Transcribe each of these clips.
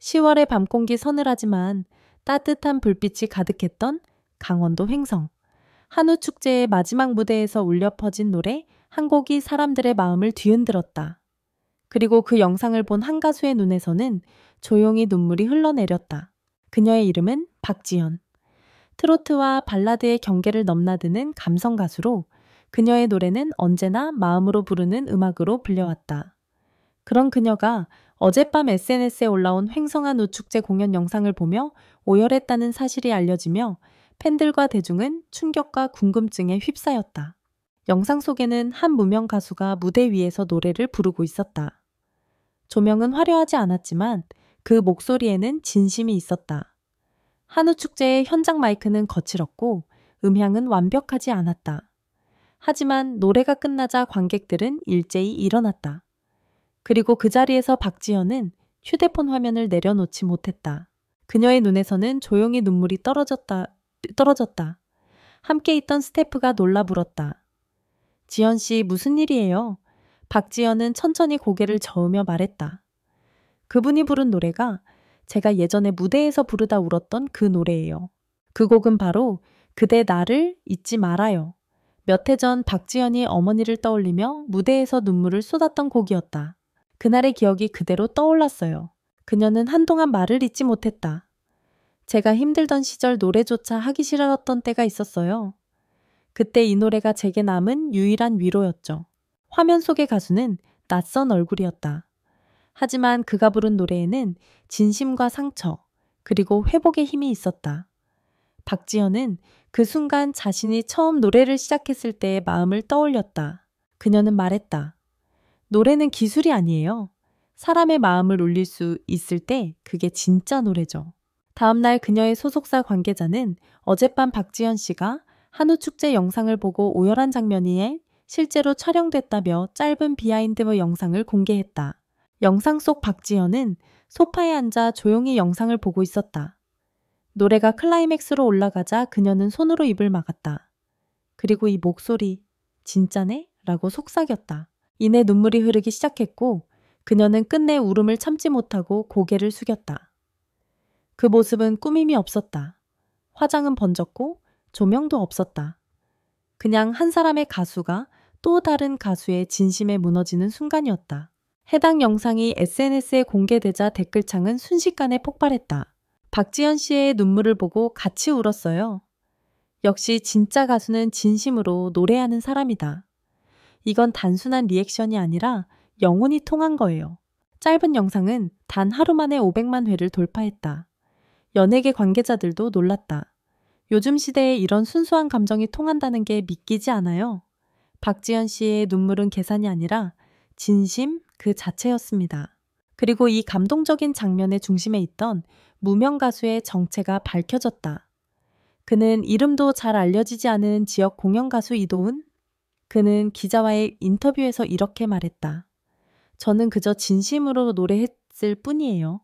10월의 밤 공기 서늘하지만 따뜻한 불빛이 가득했던 강원도 횡성. 한우 축제의 마지막 무대에서 울려 퍼진 노래 한 곡이 사람들의 마음을 뒤흔들었다. 그리고 그 영상을 본 한 가수의 눈에서는 조용히 눈물이 흘러내렸다. 그녀의 이름은 박지연. 트로트와 발라드의 경계를 넘나드는 감성 가수로 그녀의 노래는 언제나 마음으로 부르는 음악으로 불려왔다. 그런 그녀가 어젯밤 SNS에 올라온 횡성한 우축제 공연 영상을 보며 오열했다는 사실이 알려지며 팬들과 대중은 충격과 궁금증에 휩싸였다. 영상 속에는 한 무명 가수가 무대 위에서 노래를 부르고 있었다. 조명은 화려하지 않았지만 그 목소리에는 진심이 있었다. 한우 축제의 현장 마이크는 거칠었고 음향은 완벽하지 않았다. 하지만 노래가 끝나자 관객들은 일제히 일어났다. 그리고 그 자리에서 박지연은 휴대폰 화면을 내려놓지 못했다. 그녀의 눈에서는 조용히 눈물이 떨어졌다. 함께 있던 스태프가 놀라 물었다. 지연 씨, 무슨 일이에요? 박지연은 천천히 고개를 저으며 말했다. 그분이 부른 노래가 제가 예전에 무대에서 부르다 울었던 그 노래예요. 그 곡은 바로 그대 나를 잊지 말아요. 몇 해 전 박지연이 어머니를 떠올리며 무대에서 눈물을 쏟았던 곡이었다. 그날의 기억이 그대로 떠올랐어요. 그녀는 한동안 말을 잇지 못했다. 제가 힘들던 시절 노래조차 하기 싫었던 때가 있었어요. 그때 이 노래가 제게 남은 유일한 위로였죠. 화면 속의 가수는 낯선 얼굴이었다. 하지만 그가 부른 노래에는 진심과 상처, 그리고 회복의 힘이 있었다. 박지연은 그 순간 자신이 처음 노래를 시작했을 때의 마음을 떠올렸다. 그녀는 말했다. 노래는 기술이 아니에요. 사람의 마음을 울릴 수 있을 때 그게 진짜 노래죠. 다음날 그녀의 소속사 관계자는 어젯밤 박지연 씨가 한우 축제 영상을 보고 오열한 장면이 실제로 촬영됐다며 짧은 비하인드 영상을 공개했다. 영상 속 박지연은 소파에 앉아 조용히 영상을 보고 있었다. 노래가 클라이맥스로 올라가자 그녀는 손으로 입을 막았다. 그리고 이 목소리, 진짜네? 라고 속삭였다. 이내 눈물이 흐르기 시작했고 그녀는 끝내 울음을 참지 못하고 고개를 숙였다. 그 모습은 꾸밈이 없었다. 화장은 번졌고 조명도 없었다. 그냥 한 사람의 가수가 또 다른 가수의 진심에 무너지는 순간이었다. 해당 영상이 SNS에 공개되자 댓글창은 순식간에 폭발했다. 박지연 씨의 눈물을 보고 같이 울었어요. 역시 진짜 가수는 진심으로 노래하는 사람이다. 이건 단순한 리액션이 아니라 영혼이 통한 거예요. 짧은 영상은 단 하루 만에 500만 회를 돌파했다. 연예계 관계자들도 놀랐다. 요즘 시대에 이런 순수한 감정이 통한다는 게 믿기지 않아요. 박지연 씨의 눈물은 계산이 아니라 진심 그 자체였습니다. 그리고 이 감동적인 장면의 중심에 있던 무명 가수의 정체가 밝혀졌다. 그는 이름도 잘 알려지지 않은 지역 공연 가수 이도훈? 그는 기자와의 인터뷰에서 이렇게 말했다. 저는 그저 진심으로 노래했을 뿐이에요.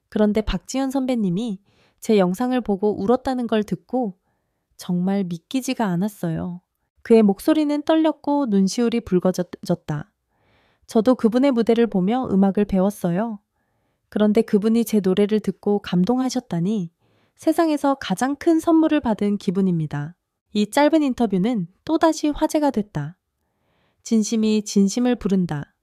그런데 박지연 선배님이 제 영상을 보고 울었다는 걸 듣고 정말 믿기지가 않았어요. 그의 목소리는 떨렸고 눈시울이 붉어졌다. 저도 그분의 무대를 보며 음악을 배웠어요. 그런데 그분이 제 노래를 듣고 감동하셨다니 세상에서 가장 큰 선물을 받은 기분입니다. 이 짧은 인터뷰는 또다시 화제가 됐다. 진심이 진심을 부른다.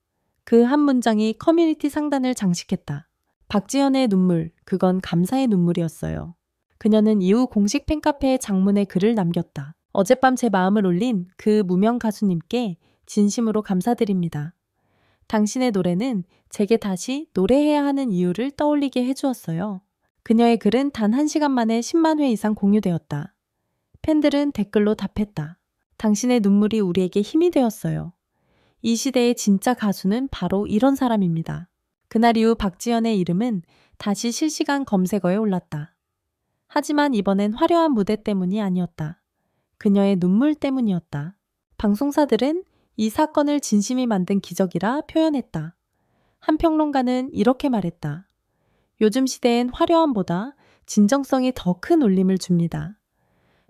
그 한 문장이 커뮤니티 상단을 장식했다. 박지연의 눈물, 그건 감사의 눈물이었어요. 그녀는 이후 공식 팬카페에 장문의 글을 남겼다. 어젯밤 제 마음을 울린 그 무명 가수님께 진심으로 감사드립니다. 당신의 노래는 제게 다시 노래해야 하는 이유를 떠올리게 해주었어요. 그녀의 글은 단 1시간 만에 10만 회 이상 공유되었다. 팬들은 댓글로 답했다. 당신의 눈물이 우리에게 힘이 되었어요. 이 시대의 진짜 가수는 바로 이런 사람입니다. 그날 이후 박지연의 이름은 다시 실시간 검색어에 올랐다. 하지만 이번엔 화려한 무대 때문이 아니었다. 그녀의 눈물 때문이었다. 방송사들은 이 사건을 진심이 만든 기적이라 표현했다. 한 평론가는 이렇게 말했다. 요즘 시대엔 화려함보다 진정성이 더 큰 울림을 줍니다.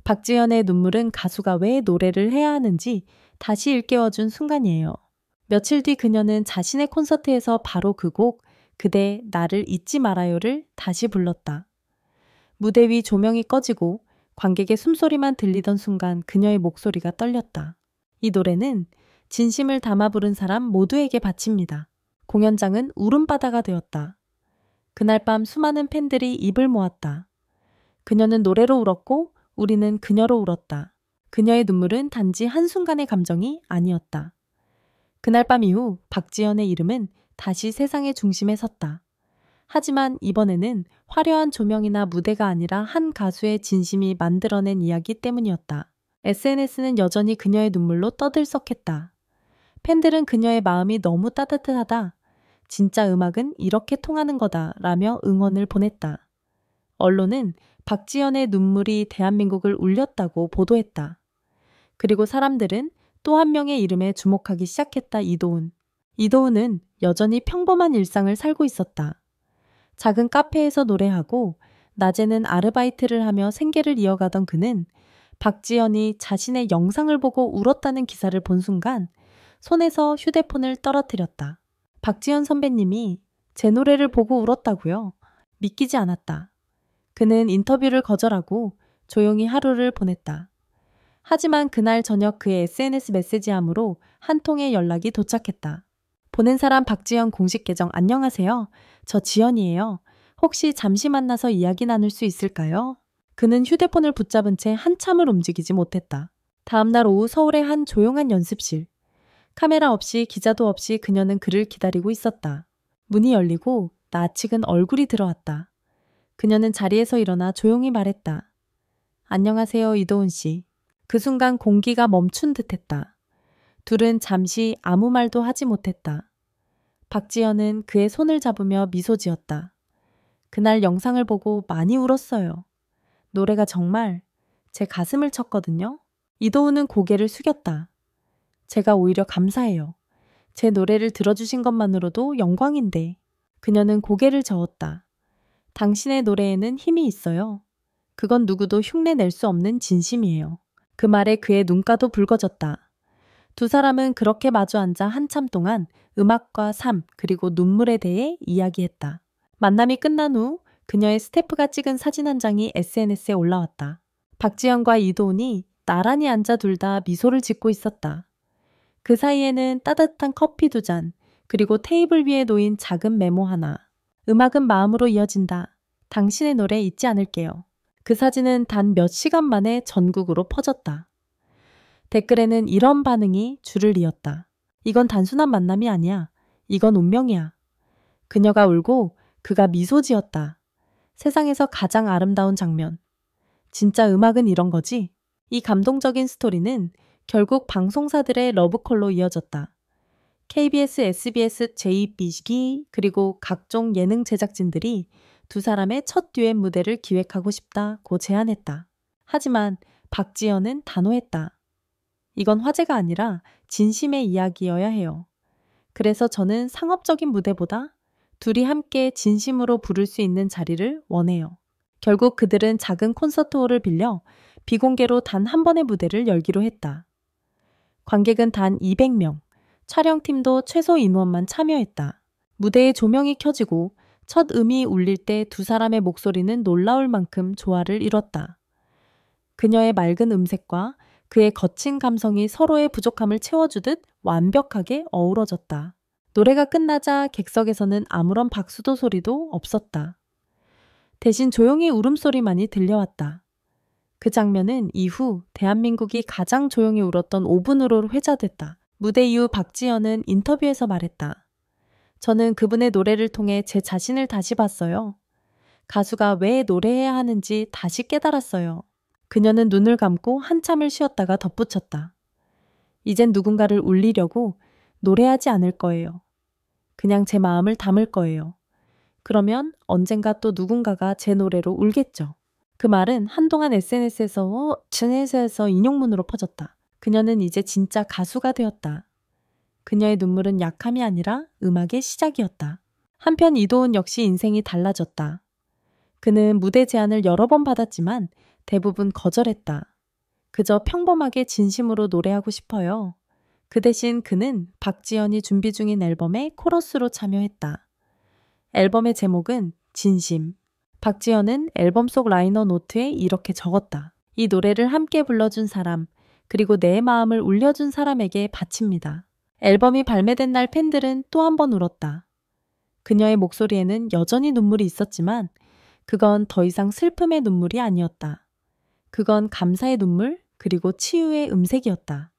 박지연의 눈물은 가수가 왜 노래를 해야 하는지 다시 일깨워준 순간이에요. 며칠 뒤 그녀는 자신의 콘서트에서 바로 그 곡, 그대 나를 잊지 말아요를 다시 불렀다. 무대 위 조명이 꺼지고 관객의 숨소리만 들리던 순간 그녀의 목소리가 떨렸다. 이 노래는 진심을 담아 부른 사람 모두에게 바칩니다. 공연장은 울음바다가 되었다. 그날 밤 수많은 팬들이 입을 모았다. 그녀는 노래로 울었고 우리는 그녀로 울었다. 그녀의 눈물은 단지 한순간의 감정이 아니었다. 그날 밤 이후 박지연의 이름은 다시 세상의 중심에 섰다. 하지만 이번에는 화려한 조명이나 무대가 아니라 한 가수의 진심이 만들어낸 이야기 때문이었다. SNS는 여전히 그녀의 눈물로 떠들썩했다. 팬들은 그녀의 마음이 너무 따뜻하다. 진짜 음악은 이렇게 통하는 거다 라며 응원을 보냈다. 언론은 박지연의 눈물이 대한민국을 울렸다고 보도했다. 그리고 사람들은 또 한 명의 이름에 주목하기 시작했다. 이도훈. 이도훈은 여전히 평범한 일상을 살고 있었다. 작은 카페에서 노래하고 낮에는 아르바이트를 하며 생계를 이어가던 그는 박지연이 자신의 영상을 보고 울었다는 기사를 본 순간 손에서 휴대폰을 떨어뜨렸다. 박지연 선배님이 제 노래를 보고 울었다고요? 믿기지 않았다. 그는 인터뷰를 거절하고 조용히 하루를 보냈다. 하지만 그날 저녁 그의 SNS 메시지함으로 한 통의 연락이 도착했다. 보낸 사람 박지연 공식 계정 안녕하세요. 저 지연이에요. 혹시 잠시 만나서 이야기 나눌 수 있을까요? 그는 휴대폰을 붙잡은 채 한참을 움직이지 못했다. 다음날 오후 서울의 한 조용한 연습실. 카메라 없이 기자도 없이 그녀는 그를 기다리고 있었다. 문이 열리고 낯익은 얼굴이 들어왔다. 그녀는 자리에서 일어나 조용히 말했다. 안녕하세요, 이도훈 씨. 그 순간 공기가 멈춘 듯했다. 둘은 잠시 아무 말도 하지 못했다. 박지연은 그의 손을 잡으며 미소 지었다. 그날 영상을 보고 많이 울었어요. 노래가 정말 제 가슴을 쳤거든요. 이도훈은 고개를 숙였다. 제가 오히려 감사해요. 제 노래를 들어주신 것만으로도 영광인데. 그녀는 고개를 저었다. 당신의 노래에는 힘이 있어요. 그건 누구도 흉내 낼 수 없는 진심이에요. 그 말에 그의 눈가도 붉어졌다. 두 사람은 그렇게 마주 앉아 한참 동안 음악과 삶 그리고 눈물에 대해 이야기했다. 만남이 끝난 후 그녀의 스태프가 찍은 사진 한 장이 SNS에 올라왔다. 박지연과 이도훈이 나란히 앉아 둘 다 미소를 짓고 있었다. 그 사이에는 따뜻한 커피 2잔 그리고 테이블 위에 놓인 작은 메모 하나. 음악은 마음으로 이어진다. 당신의 노래 잊지 않을게요. 그 사진은 단 몇 시간 만에 전국으로 퍼졌다. 댓글에는 이런 반응이 줄을 이었다. 이건 단순한 만남이 아니야. 이건 운명이야. 그녀가 울고 그가 미소 지었다. 세상에서 가장 아름다운 장면. 진짜 음악은 이런 거지? 이 감동적인 스토리는 결국 방송사들의 러브콜로 이어졌다. KBS, SBS, JBC 그리고 각종 예능 제작진들이 두 사람의 첫 듀엣 무대를 기획하고 싶다고 제안했다. 하지만 박지연은 단호했다. 이건 화제가 아니라 진심의 이야기여야 해요. 그래서 저는 상업적인 무대보다 둘이 함께 진심으로 부를 수 있는 자리를 원해요. 결국 그들은 작은 콘서트홀을 빌려 비공개로 단 한 번의 무대를 열기로 했다. 관객은 단 200명, 촬영팀도 최소 인원만 참여했다. 무대에 조명이 켜지고 첫 음이 울릴 때 두 사람의 목소리는 놀라울 만큼 조화를 이뤘다. 그녀의 맑은 음색과 그의 거친 감성이 서로의 부족함을 채워주듯 완벽하게 어우러졌다. 노래가 끝나자 객석에서는 아무런 박수도 소리도 없었다. 대신 조용히 울음소리만이 들려왔다. 그 장면은 이후 대한민국이 가장 조용히 울었던 5분으로 회자됐다. 무대 이후 박지연은 인터뷰에서 말했다. 저는 그분의 노래를 통해 제 자신을 다시 봤어요. 가수가 왜 노래해야 하는지 다시 깨달았어요. 그녀는 눈을 감고 한참을 쉬었다가 덧붙였다. 이젠 누군가를 울리려고 노래하지 않을 거예요. 그냥 제 마음을 담을 거예요. 그러면 언젠가 또 누군가가 제 노래로 울겠죠. 그 말은 한동안 SNS에서 인용문으로 퍼졌다. 그녀는 이제 진짜 가수가 되었다. 그녀의 눈물은 약함이 아니라 음악의 시작이었다. 한편 이도훈 역시 인생이 달라졌다. 그는 무대 제안을 여러 번 받았지만 대부분 거절했다. 그저 평범하게 진심으로 노래하고 싶어요. 그 대신 그는 박지연이 준비 중인 앨범에 코러스로 참여했다. 앨범의 제목은 진심. 박지연은 앨범 속 라이너 노트에 이렇게 적었다. 이 노래를 함께 불러준 사람, 그리고 내 마음을 울려준 사람에게 바칩니다. 앨범이 발매된 날 팬들은 또 한 번 울었다. 그녀의 목소리에는 여전히 눈물이 있었지만 그건 더 이상 슬픔의 눈물이 아니었다. 그건 감사의 눈물, 그리고 치유의 음색이었다.